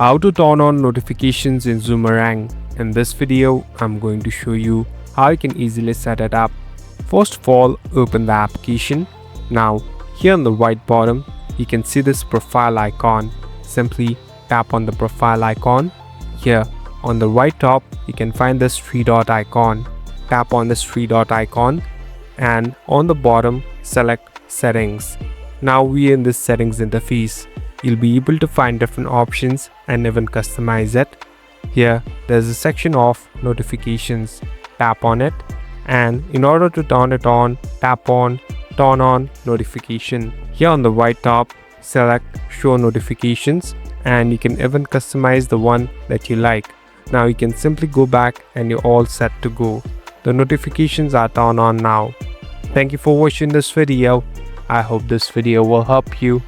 How to turn on notifications in Zoomerang. In this video, I'm going to show you how you can easily set it up. First of all, open the application. Now, here on the right bottom, you can see this profile icon. Simply tap on the profile icon. Here on the right top, you can find this three dot icon. Tap on this three dot icon and on the bottom, select settings. Now we are in this settings interface. You'll be able to find different options and even customize it. Here there's a section of notifications. Tap on it, and in order to turn it on, tap on turn on notification. Here on the right top, select show notifications, and you can even customize the one that you like. Now you can simply go back and you're all set to go. The notifications are turned on now. Thank you for watching this video. I hope this video will help you.